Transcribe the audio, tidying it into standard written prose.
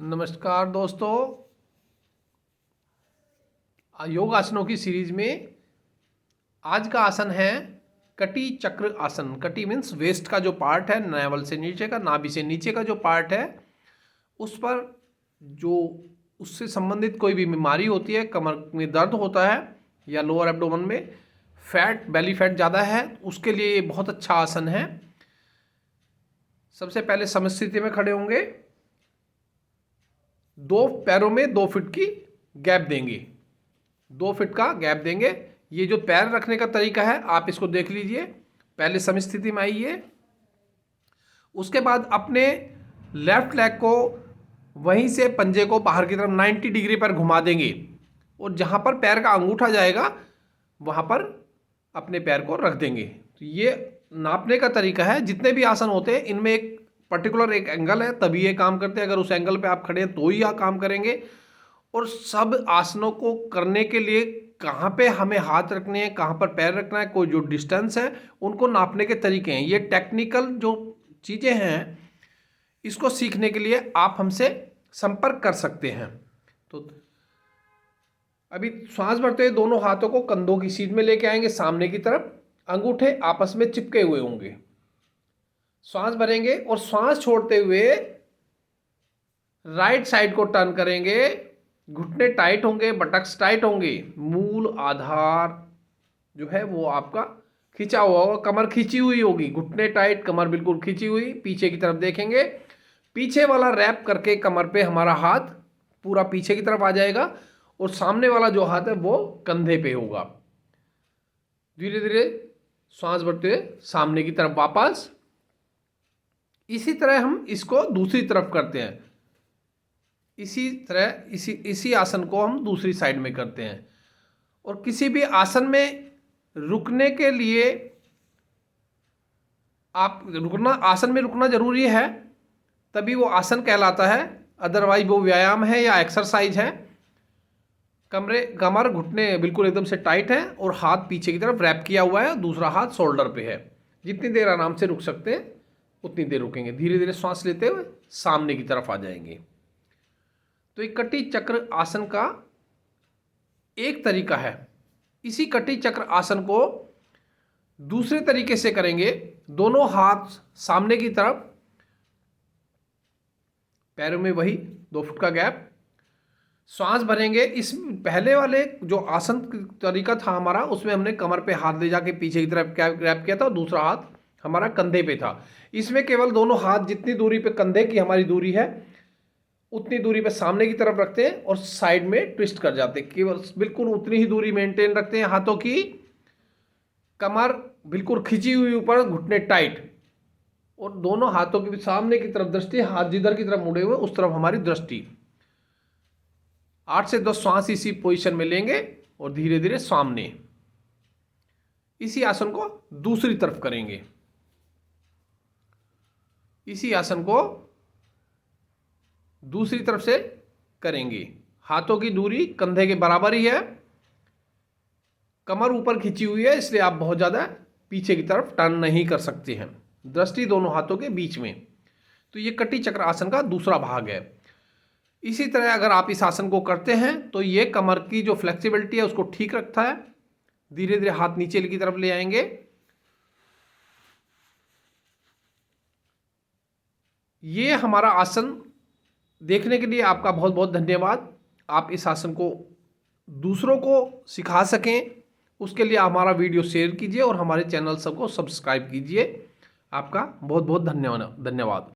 नमस्कार दोस्तों, योग आसनों की सीरीज में आज का आसन है कटी चक्र आसन। कटी मीन्स वेस्ट का जो पार्ट है, नाभि से नीचे का, नाभि से नीचे का जो पार्ट है, उस पर जो उससे संबंधित कोई भी बीमारी होती है, कमर में दर्द होता है या लोअर एब्डोमेन में फैट, बेली फैट ज़्यादा है, उसके लिए ये बहुत अच्छा आसन है। सबसे पहले समस्थिति में खड़े होंगे, दो पैरों में 2 फीट की गैप देंगे, 2 फीट का गैप देंगे। ये जो पैर रखने का तरीका है आप इसको देख लीजिए। पहले समस्थिति में आइए, उसके बाद अपने लेफ्ट लेग को वहीं से पंजे को बाहर की तरफ 90 डिग्री पर घुमा देंगे और जहाँ पर पैर का अंगूठा जाएगा वहाँ पर अपने पैर को रख देंगे। तो ये नापने का तरीका है। जितने भी आसन होते हैं इनमें एक पर्टिकुलर एक एंगल है, तभी ये काम करते हैं। अगर उस एंगल पे आप खड़े हैं तो ही आप काम करेंगे। और सब आसनों को करने के लिए कहाँ पे हमें हाथ रखने हैं, कहाँ पर पैर रखना है, कोई जो डिस्टेंस है, उनको नापने के तरीके हैं। ये टेक्निकल जो चीज़ें हैं, इसको सीखने के लिए आप हमसे संपर्क कर सकते हैं। तो अभी श्वास भरते हुए दोनों हाथों को कंधों की सीध में लेके आएंगे, सामने की तरफ, अंगूठे आपस में चिपके हुए होंगे। श्वास भरेंगे और श्वास छोड़ते हुए राइट साइड को टर्न करेंगे। घुटने टाइट होंगे, बटक्स टाइट होंगे, मूल आधार जो है वो आपका खींचा हुआ होगा, कमर खींची हुई होगी, घुटने टाइट, कमर बिल्कुल खींची हुई। पीछे की तरफ देखेंगे, पीछे वाला रैप करके कमर पे हमारा हाथ पूरा पीछे की तरफ आ जाएगा और सामने वाला जो हाथ है वो कंधे पे होगा। धीरे धीरे श्वास भरते हुए सामने की तरफ वापस। इसी तरह हम इसको दूसरी तरफ करते हैं। इसी तरह इसी आसन को हम दूसरी साइड में करते हैं। और किसी भी आसन में रुकने के लिए आसन में रुकना जरूरी है, तभी वो आसन कहलाता है। अदरवाइज वो व्यायाम है या एक्सरसाइज है। कमर घुटने बिल्कुल एकदम से टाइट है और हाथ पीछे की तरफ रैप किया हुआ है, दूसरा हाथ शोल्डर पे है। जितनी देर आराम से रुक सकते हैं उतनी देर रुकेंगे। धीरे धीरे श्वास लेते हुए सामने की तरफ आ जाएंगे। तो एक कटी चक्र आसन का एक तरीका है। इसी कटी चक्र आसन को दूसरे तरीके से करेंगे। दोनों हाथ सामने की तरफ, पैरों में वही 2 फुट का गैप। श्वास भरेंगे। इस पहले वाले जो आसन तरीका था हमारा, उसमें हमने कमर पे हाथ ले जाके पीछे की तरफ ग्रैप किया था और दूसरा हाथ हमारा कंधे पे था। इसमें केवल दोनों हाथ जितनी दूरी पे कंधे की हमारी दूरी है उतनी दूरी पे सामने की तरफ रखते हैं और साइड में ट्विस्ट कर जाते हैं। केवल बिल्कुल उतनी ही दूरी मेंटेन रखते हैं हाथों की। कमर बिल्कुल खिंची हुई ऊपर, घुटने टाइट, और दोनों हाथों की सामने की तरफ दृष्टि, हाथ जिधर की तरफ मुड़े हुए उस तरफ हमारी दृष्टि। 8 से 10 श्वास इसी पोजीशन में लेंगे और धीरे धीरे सामने। इसी आसन को दूसरी तरफ करेंगे। इसी आसन को दूसरी तरफ से करेंगे। हाथों की दूरी कंधे के बराबर ही है, कमर ऊपर खिंची हुई है, इसलिए आप बहुत ज़्यादा पीछे की तरफ टर्न नहीं कर सकते हैं। दृष्टि दोनों हाथों के बीच में। तो ये कटी चक्र आसन का दूसरा भाग है। इसी तरह अगर आप इस आसन को करते हैं तो ये कमर की जो फ्लेक्सिबिलिटी है उसको ठीक रखता है। धीरे धीरे हाथ नीचे की तरफ ले आएंगे। ये हमारा आसन देखने के लिए आपका बहुत बहुत धन्यवाद। आप इस आसन को दूसरों को सिखा सकें उसके लिए हमारा वीडियो शेयर कीजिए और हमारे चैनल सबको सब्सक्राइब कीजिए। आपका बहुत बहुत धन्यवाद।